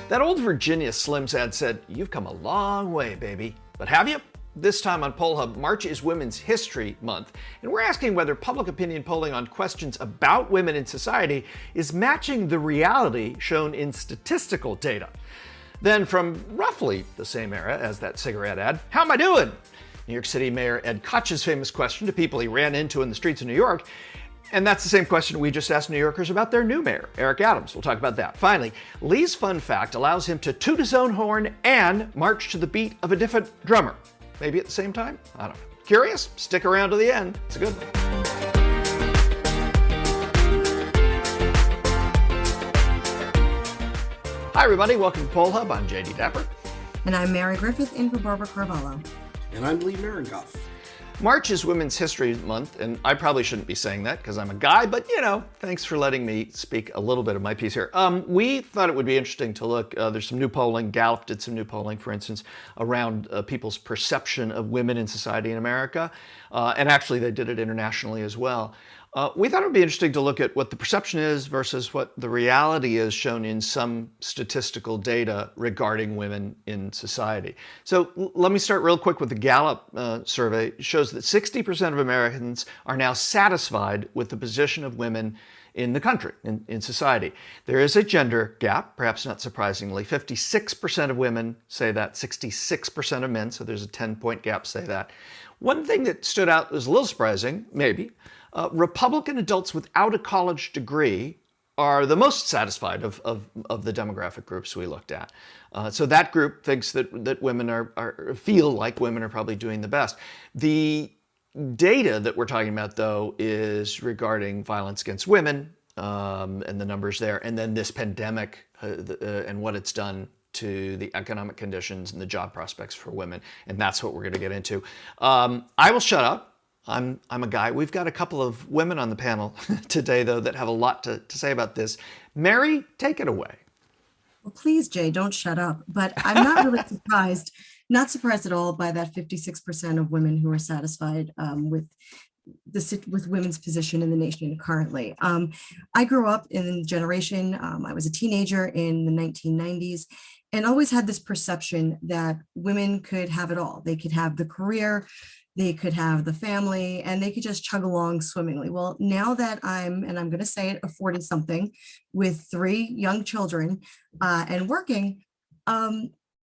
That old Virginia Slims ad said, "You've come a long way, baby." But have you? This time on Poll Hub, March is Women's History Month, and we're asking whether public opinion polling on questions about women in society is matching the reality shown in statistical data. Then, from roughly the same era as that cigarette ad, how am I doing? New York City Mayor Ed Koch's famous question to people he ran into in the streets of New York. And that's the same question we just asked New Yorkers about their new mayor, Eric Adams. We'll talk about that. Finally, Lee's fun fact allows him to toot his own horn and march to the beat of a different drummer. Maybe at the same time? I don't know. Curious? Stick around to the end. It's a good one. Hi, everybody. Welcome to Poll Hub. I'm JD Dapper. And I'm Mary Griffith in for Barbara Carvalho. And I'm Lee Marengoff. March is Women's History Month, and I probably shouldn't be saying that because I'm a guy, but thanks for letting me speak a little bit of my piece here. We thought it would be interesting to look, there's some new polling, Gallup did some new polling, for instance, around people's perception of women in society in America, and actually they did it internationally as well. We thought it would be interesting to look at what the perception is versus what the reality is shown in some statistical data regarding women in society. So let me start real quick with the Gallup survey. It shows that 60% of Americans are now satisfied with the position of women in the country, in society. There is a gender gap, perhaps not surprisingly. 56% of women say that, 66% of men, so there's a 10-point gap, say that. One thing that stood out was a little surprising, maybe. Republican adults without a college degree are the most satisfied of the demographic groups we looked at. So that group thinks that women feel like women are probably doing the best. The data that we're talking about, though, is regarding violence against women and the numbers there, and then this pandemic and what it's done to the economic conditions and the job prospects for women, and that's what we're going to get into. I will shut up. I'm a guy. We've got a couple of women on the panel today, though, that have a lot to say about this. Mary, take it away. Well, please, Jay, don't shut up. But I'm not really not surprised at all by that 56% of women who are satisfied with women's position in the nation currently. I grew up in the generation, I was a teenager in the 1990s, and always had this perception that women could have it all. They could have the career, they could have the family, and they could just chug along swimmingly. Well, now that I'm going to say it, a 40-something with 3 young children and working,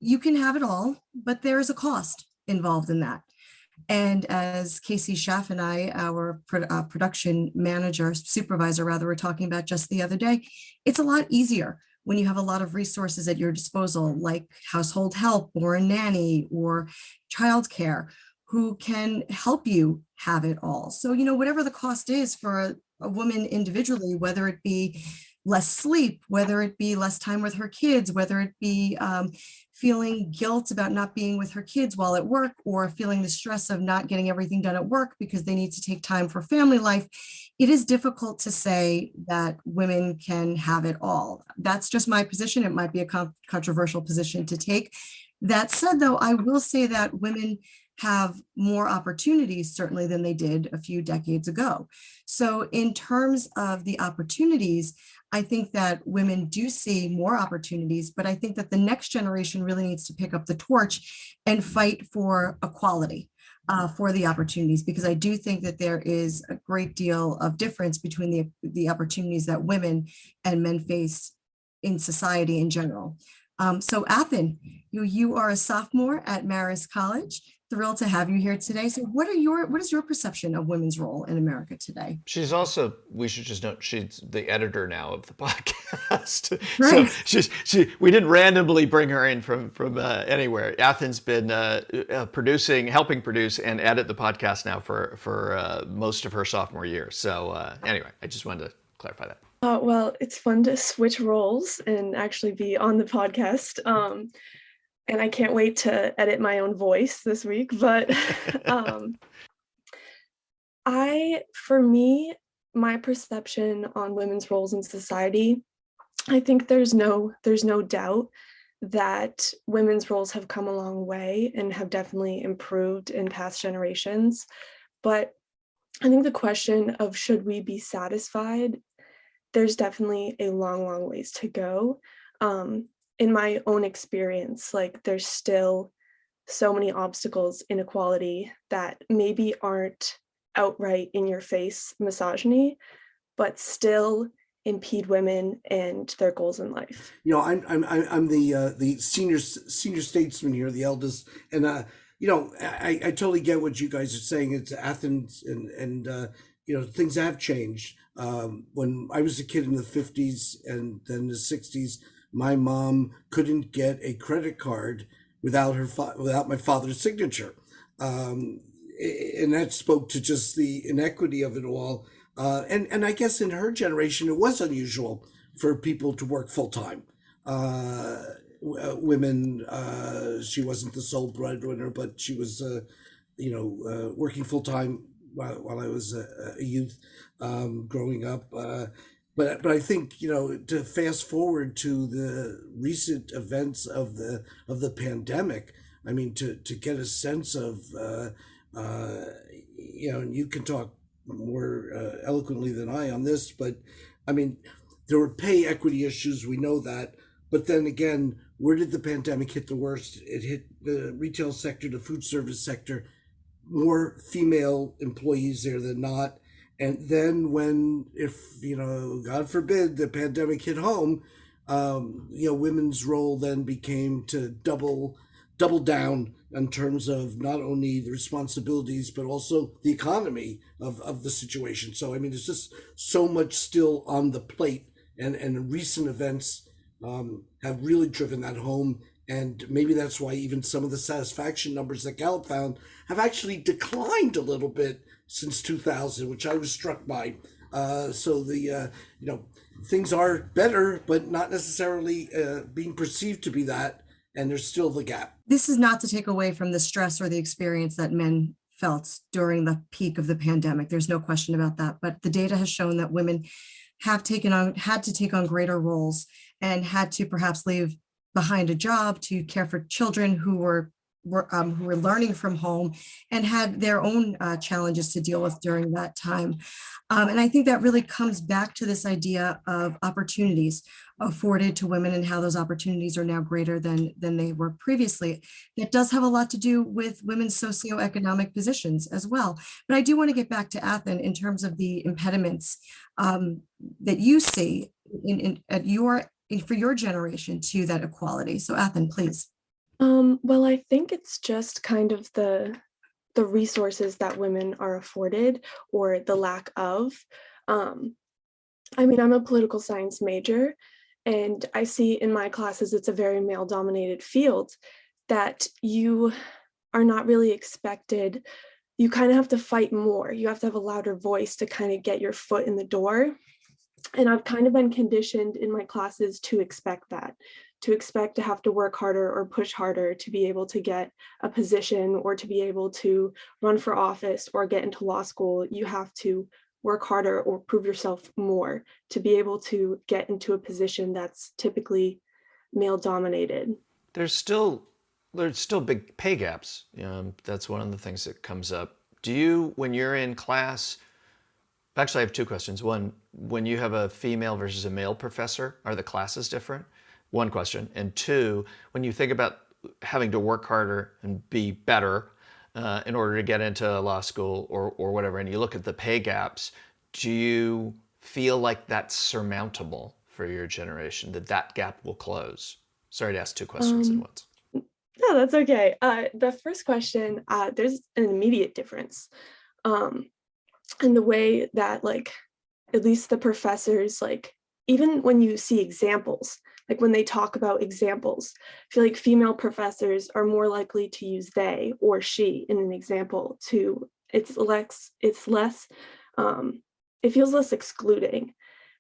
you can have it all, but there is a cost involved in that. And as Casey Schaff and I, our production supervisor, were talking about just the other day, it's a lot easier when you have a lot of resources at your disposal, like household help or a nanny or childcare, who can help you have it all. So, whatever the cost is for a woman individually, whether it be less sleep, whether it be less time with her kids, whether it be feeling guilt about not being with her kids while at work, or feeling the stress of not getting everything done at work because they need to take time for family life, it is difficult to say that women can have it all. That's just my position. It might be a controversial position to take. That said, though, I will say that women have more opportunities certainly than they did a few decades ago. So in terms of the opportunities, I think that women do see more opportunities, but I think that the next generation really needs to pick up the torch and fight for equality for the opportunities, because I do think that there is a great deal of difference between the opportunities that women and men face in society in general. So Athen, you are a sophomore at Marist College. Thrilled to have you here today. So what is your perception of women's role in America today? She's also, we should just note, she's the editor now of the podcast. Right. So we didn't randomly bring her in from anywhere. Athen's been helping produce and edit the podcast now for most of her sophomore year. So anyway, I just wanted to clarify that. Well, it's fun to switch roles and actually be on the podcast. And I can't wait to edit my own voice this week. But for me, my perception on women's roles in society, I think there's no doubt that women's roles have come a long way and have definitely improved in past generations. But I think the question of should we be satisfied, there's definitely a long ways to go. in my own experience, like there's still so many obstacles in equality that maybe aren't outright in your face misogyny, but still impede women and their goals in life. You know, I'm the senior statesman here, the eldest, and you know, I totally get what you guys are saying. It's Athens, and you know, things have changed. When I was a kid in the 50s and then the 60s, my mom couldn't get a credit card without without my father's signature, um, and that spoke to just the inequity of it all. And I guess in her generation, it was unusual for people to work full time. Women, she wasn't the sole breadwinner, but she was, working full time while I was a youth, growing up. But I think, you know, to fast forward to the recent events of the pandemic, I mean, to get a sense of, uh, you know, and you can talk more eloquently than I on this, but I mean, there were pay equity issues. We know that, but then again, where did the pandemic hit the worst? It hit the retail sector, the food service sector, more female employees there than not. And then when, if, you know, God forbid, the pandemic hit home, you know, women's role then became to double down in terms of not only the responsibilities but also the economy of the situation. So I mean, there's just so much still on the plate, and recent events have really driven that home. And maybe that's why even some of the satisfaction numbers that Gallup found have actually declined a little bit since 2000, which I was struck by. So you know, things are better, but not necessarily being perceived to be that. And there's still the gap. This is not to take away from the stress or the experience that men felt during the peak of the pandemic. There's no question about that. But the data has shown that women had to take on greater roles and had to perhaps leave behind a job to care for children who were learning from home and had their own challenges to deal with during that time. And I think that really comes back to this idea of opportunities afforded to women and how those opportunities are now greater than they were previously. That does have a lot to do with women's socioeconomic positions as well. But I do want to get back to Athen in terms of the impediments that you see for your generation to that equality. So Athen, please. Well, I think it's just kind of the resources that women are afforded or the lack of. I mean, I'm a political science major, and I see in my classes it's a very male-dominated field that you are not really expected. You kind of have to fight more. You have to have a louder voice to kind of get your foot in the door. And I've kind of been conditioned in my classes to expect that, to expect to have to work harder or push harder to be able to get a position or to be able to run for office or get into law school. You have to work harder or prove yourself more to be able to get into a position that's typically male dominated. There's still big pay gaps. That's one of the things that comes up. Do you, when you're in class, actually I have two questions. One, when you have a female versus a male professor, are the classes different? One question. And two, when you think about having to work harder and be better in order to get into law school or whatever, and you look at the pay gaps, do you feel like that's surmountable for your generation, that gap will close? Sorry to ask two questions at once. No, that's okay. The first question, there's an immediate difference in the way that, like, at least the professors, like, even when you see examples, like when they talk about examples, I feel like female professors are more likely to use they or she in an example it feels less excluding,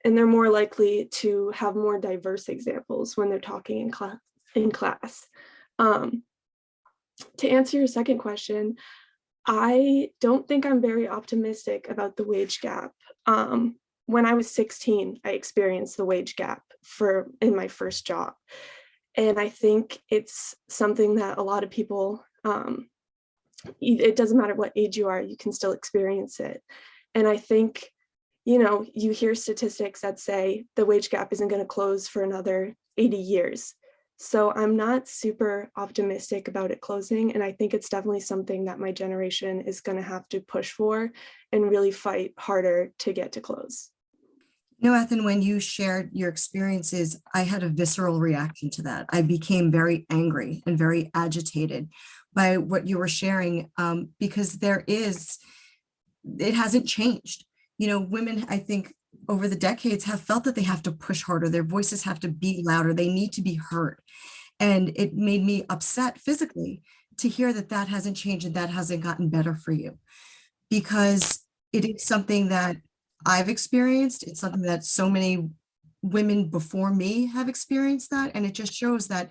and they're more likely to have more diverse examples when they're talking in class. To answer your second question, I don't think I'm very optimistic about the wage gap. When I was 16, I experienced the wage gap in my first job. And I think it's something that a lot of people, it doesn't matter what age you are, you can still experience it. And I think, you hear statistics that say the wage gap isn't going to close for another 80 years. So I'm not super optimistic about it closing. And I think it's definitely something that my generation is going to have to push for and really fight harder to get to close. No, Ethan, when you shared your experiences, I had a visceral reaction to that. I became very angry and very agitated by what you were sharing, because it hasn't changed. Women, I think, over the decades have felt that they have to push harder. Their voices have to be louder. They need to be heard. And it made me upset physically to hear that that hasn't changed and that hasn't gotten better for you, because it is something that I've experienced. It's something that so many women before me have experienced that. And it just shows that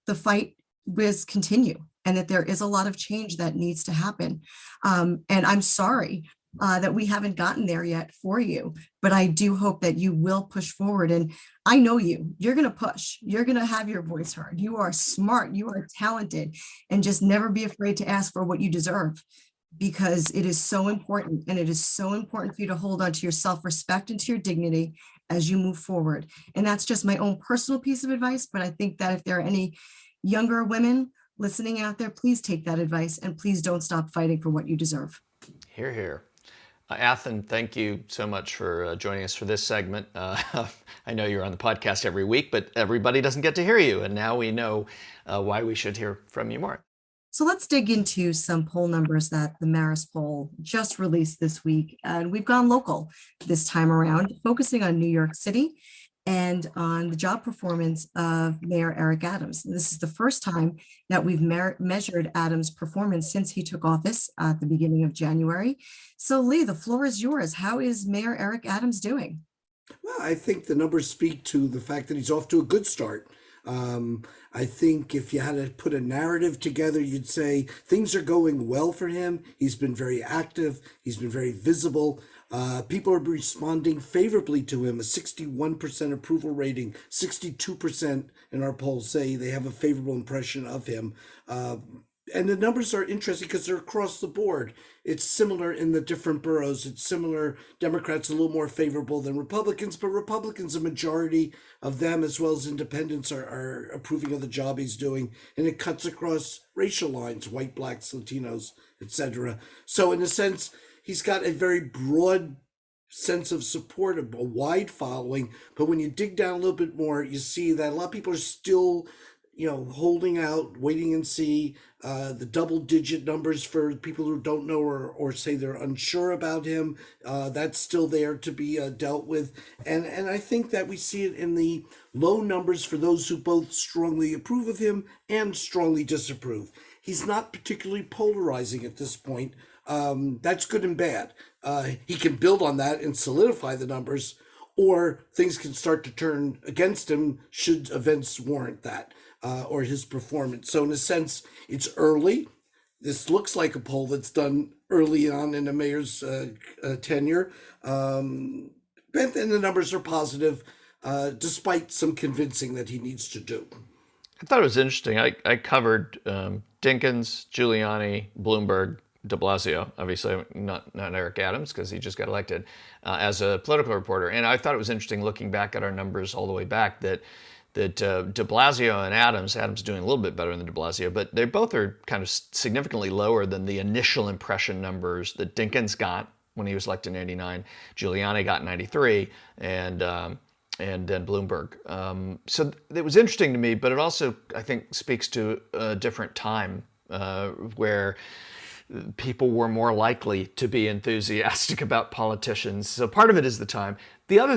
the fight will continue and that there is a lot of change that needs to happen. And I'm sorry that we haven't gotten there yet for you, but I do hope that you will push forward. And I know you're going to push, you're going to have your voice heard. You are smart, you are talented, and just never be afraid to ask for what you deserve, because it is so important, and it is so important for you to hold on to your self-respect and to your dignity as you move forward. And that's just my own personal piece of advice, but I think that if there are any younger women listening out there, please take that advice and please don't stop fighting for what you deserve. Hear, hear. Athen, thank you so much for joining us for this segment. I know you're on the podcast every week, but everybody doesn't get to hear you, and now we know why we should hear from you more. So let's dig into some poll numbers that the Marist poll just released this week. And we've gone local this time around, focusing on New York City and on the job performance of Mayor Eric Adams. This is the first time that we've measured Adams' performance since he took office at the beginning of January. So Lee, the floor is yours. How is Mayor Eric Adams doing? Well, I think the numbers speak to the fact that he's off to a good start. I think if you had to put a narrative together, you'd say things are going well for him. He's been very active. He's been very visible. People are responding favorably to him. A 61% approval rating, 62% in our polls say they have a favorable impression of him. And the numbers are interesting because they're across the board. It's similar in the different boroughs. It's similar. Democrats a little more favorable than Republicans, but Republicans, a majority of them, as well as independents, are approving of the job he's doing. And it cuts across racial lines, white, blacks, Latinos, etc. So in a sense, he's got a very broad sense of support, a wide following. But when you dig down a little bit more, you see that a lot of people are still holding out, waiting and see. The double-digit numbers for people who don't know or say they're unsure about him, that's still there to be dealt with. And I think that we see it in the low numbers for those who both strongly approve of him and strongly disapprove. He's not particularly polarizing at this point. That's good and bad. He can build on that and solidify the numbers, or things can start to turn against him should events warrant that. Or his performance. So in a sense, it's early. This looks like a poll that's done early on in the mayor's tenure. And the numbers are positive, despite some convincing that he needs to do. I thought it was interesting. I covered Dinkins, Giuliani, Bloomberg, de Blasio, obviously not Eric Adams because he just got elected, as a political reporter. And I thought it was interesting looking back at our numbers all the way back that de Blasio and Adams doing a little bit better than de Blasio, but they both are kind of significantly lower than the initial impression numbers that Dinkins got when he was elected in '89, Giuliani got in '93, and then Bloomberg. So it was interesting to me, but it also, I think, speaks to a different time where people were more likely to be enthusiastic about politicians. So part of it is the time. The other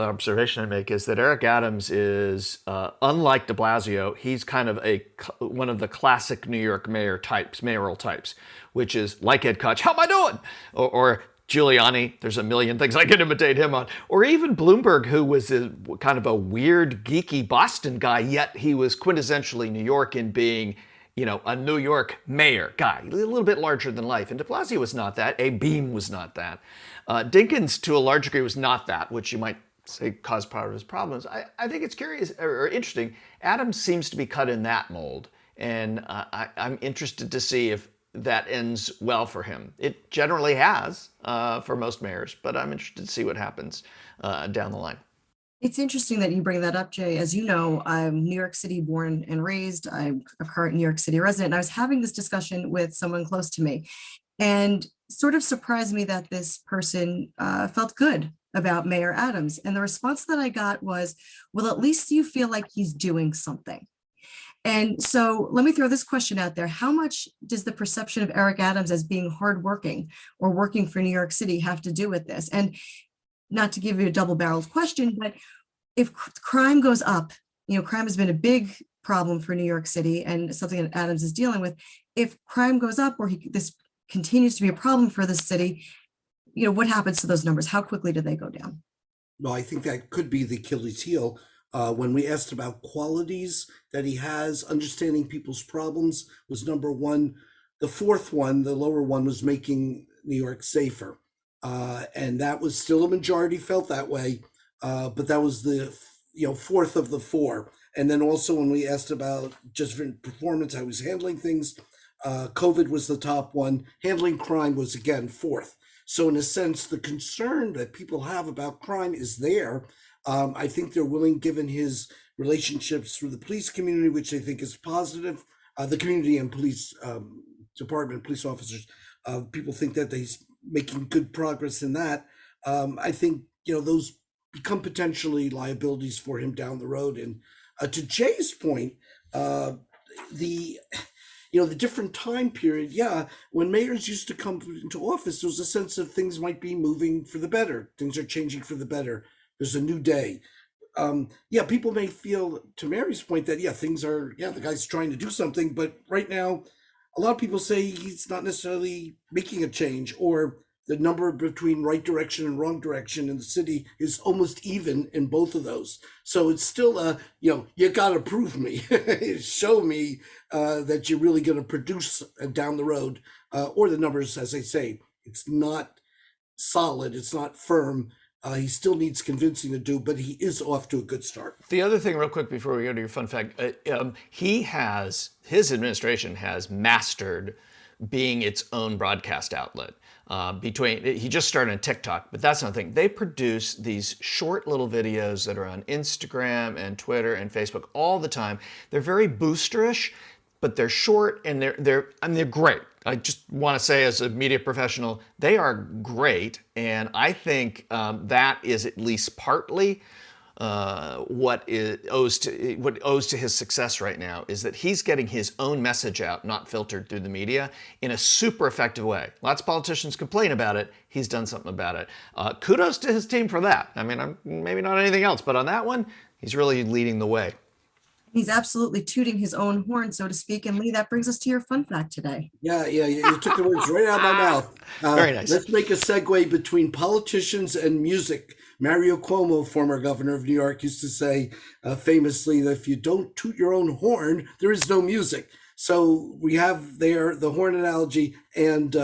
observation I make is that Eric Adams is, unlike de Blasio, he's kind of one of the classic New York mayoral types, which is like Ed Koch, how am I doing? Or Giuliani, there's a million things I can imitate him on. Or even Bloomberg, who was kind of a weird, geeky Boston guy, yet he was quintessentially New York in being a New York mayor guy, a little bit larger than life. And de Blasio was not that. Abe Beame was not that. Dinkins, to a large degree, was not that, which you might say caused part of his problems. I think it's curious or interesting. Adams seems to be cut in that mold. And I'm interested to see if that ends well for him. It generally has for most mayors, but I'm interested to see what happens down the line. It's interesting that you bring that up, Jay. As you know, I'm New York City born and raised. I'm a current New York City resident. And I was having this discussion with someone close to me, and sort of surprised me that this person felt good about Mayor Adams. And the response that I got was, well, at least you feel like he's doing something. And so let me throw this question out there. How much does the perception of Eric Adams as being hardworking or working for New York City have to do with this? And not to give you a double-barreled question, but if crime goes up, crime has been a big problem for New York City and something that Adams is dealing with. If crime goes up or this continues to be a problem for the city, what happens to those numbers? How quickly do they go down? No, I think that could be the Achilles heel. When we asked about qualities that he has, understanding people's problems was number one. The fourth one, the lower one, was making New York safer. And that was still a majority felt that way. But that was the fourth of the four. And then also when we asked about just performance, how he was handling things, COVID was the top one. Handling crime was again fourth. So in a sense, the concern that people have about crime is there. I think they're willing, given his relationships through the police community, which I think is positive. The community and police department, police officers, people think that he's making good progress in that. I think those become potentially liabilities for him down the road. And to Jay's point, the different time period, when mayors used to come into office, there was a sense of things might be moving for the better. Things are changing for the better. There's a new day. People may feel, to Mary's point, that things are, the guy's trying to do something, but right now, a lot of people say he's not necessarily making a change, or the number between right direction and wrong direction in the city is almost even in both of those. So it's still you got to prove me, show me that you're really going to produce down the road, or the numbers, as I say, it's not solid, it's not firm. He still needs convincing to do, but he is off to a good start. The other thing, real quick, before we go to your fun fact, his administration has mastered being its own broadcast outlet. He just started on TikTok, but that's another thing. They produce these short little videos that are on Instagram and Twitter and Facebook all the time. They're very boosterish, but they're short and they're great. I just want to say, as a media professional, they are great, and I think that is at least partly what owes to his success right now, is that he's getting his own message out, not filtered through the media, in a super effective way. Lots of politicians complain about it. He's done something about it. Kudos to his team for that. I mean, maybe not anything else, but on that one, he's really leading the way. He's absolutely tooting his own horn, so to speak. And Lee, that brings us to your fun fact today. Yeah, you took the words right out of my mouth. Very nice. Let's make a segue between politicians and music. Mario Cuomo, former governor of New York, used to say famously that if you don't toot your own horn, there is no music. So we have there the horn analogy, and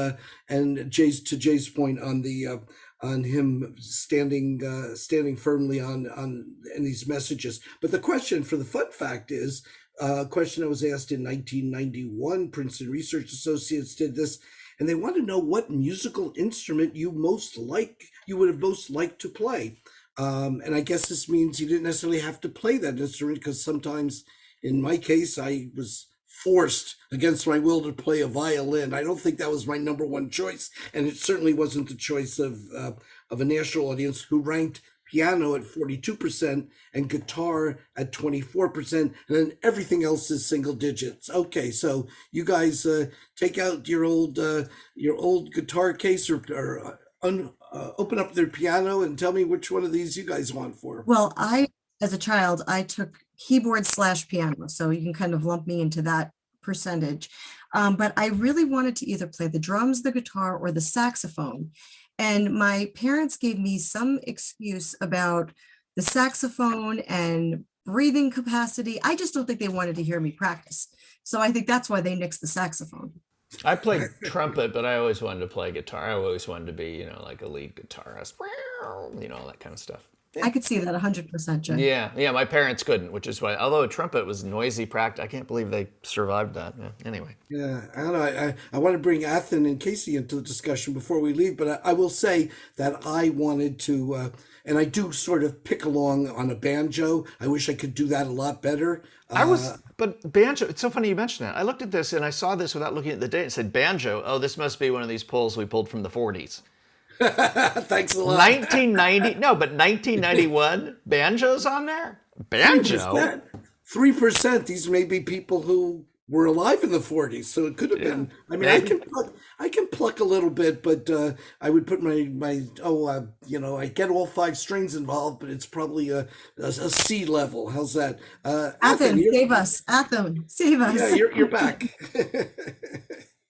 Jay's point on him standing firmly on these messages. But the question for the fun fact is a question that was asked in 1991. Princeton Research Associates did this, and they want to know what musical instrument you would have most liked to play. And I guess this means you didn't necessarily have to play that instrument, because sometimes, in my case, I was forced against my will to play a violin. I don't think that was my number one choice, and it certainly wasn't the choice of a national audience, who ranked piano at 42% and guitar at 24%, and then everything else is single digits. Okay, so you guys take out your old guitar case, or open up their piano and tell me which one of these you guys want for. Well, as a child, I took keyboard/piano, so you can kind of lump me into that percentage. But I really wanted to either play the drums, the guitar, or the saxophone. And my parents gave me some excuse about the saxophone and breathing capacity. I just don't think they wanted to hear me practice. So I think that's why they nixed the saxophone. I played trumpet, but I always wanted to play guitar. I always wanted to be, like a lead guitarist, all that kind of stuff. I could see that 100%, Jay. Yeah, my parents couldn't, which is why, although a trumpet was noisy practice, I can't believe they survived that. Yeah, anyway. Yeah, I don't know. I want to bring Athen and Casey into the discussion before we leave, but I will say that I wanted to, and I do sort of pick along on a banjo. I wish I could do that a lot better. But banjo, it's so funny you mentioned that. I looked at this and I saw this without looking at the date. It said banjo. Oh, this must be one of these polls we pulled from the 40s. Thanks a lot. 1990, no, but 1991, banjo's on there? Banjo? 3%. These may be people who were alive in the 40s, so it could have been. I mean, I can pluck a little bit, but I would put I get all 5 strings involved, but it's probably a C level. How's that? Athen, save us. Athen, save us. Yeah, you're back.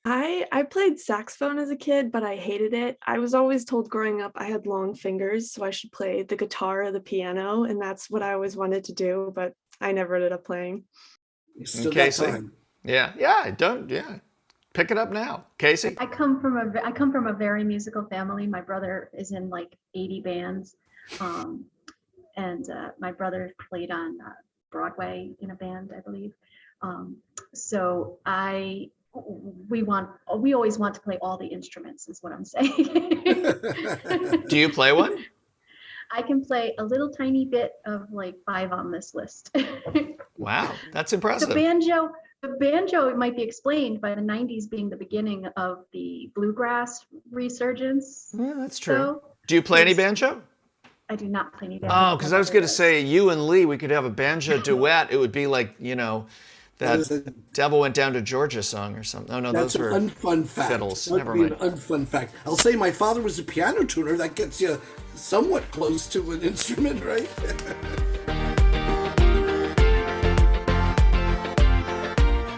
I played saxophone as a kid, but I hated it. I was always told growing up I had long fingers, so I should play the guitar or the piano, and that's what I always wanted to do, but I never ended up playing. You still got time. Yeah, pick it up now. Casey? I come from a very musical family. My brother is in like 80 bands, and my brother played on Broadway in a band, I believe. So we always want to play all the instruments, is what I'm saying. Do you play one? I can play a little tiny bit of like 5 on this list. Wow, that's impressive. The banjo, it might be explained by the 90s being the beginning of the bluegrass resurgence. Yeah, that's true. So, do you play any banjo? I do not play any banjo. Oh, because I was going to say, you and Lee, we could have a banjo duet. It would be like, that Devil Went Down to Georgia song or something. Oh, no, those were unfun fact. fiddles. That Never would mind. be an unfun fact. I'll say my father was a piano tuner. That gets you somewhat close to an instrument, right?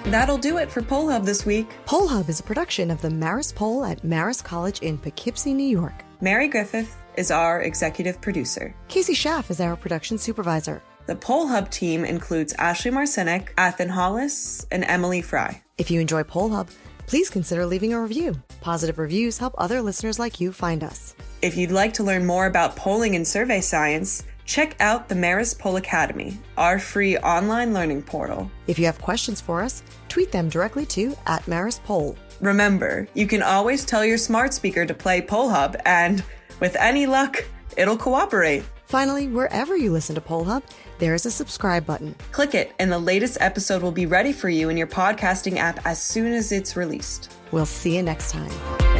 That'll do it for Poll Hub this week. Poll Hub is a production of the Marist Poll at Marist College in Poughkeepsie, New York. Mary Griffith is our executive producer. Casey Schaff is our production supervisor. The Poll Hub team includes Ashley Marcinek, Athen Hollis, and Emily Fry. If you enjoy Poll Hub, please consider leaving a review. Positive reviews help other listeners like you find us. If you'd like to learn more about polling and survey science, check out the Marist Poll Academy, our free online learning portal. If you have questions for us, tweet them directly to @MaristPoll. Remember, you can always tell your smart speaker to play Poll Hub, and with any luck, it'll cooperate. Finally, wherever you listen to Poll Hub, there is a subscribe button. Click it, and the latest episode will be ready for you in your podcasting app as soon as it's released. We'll see you next time.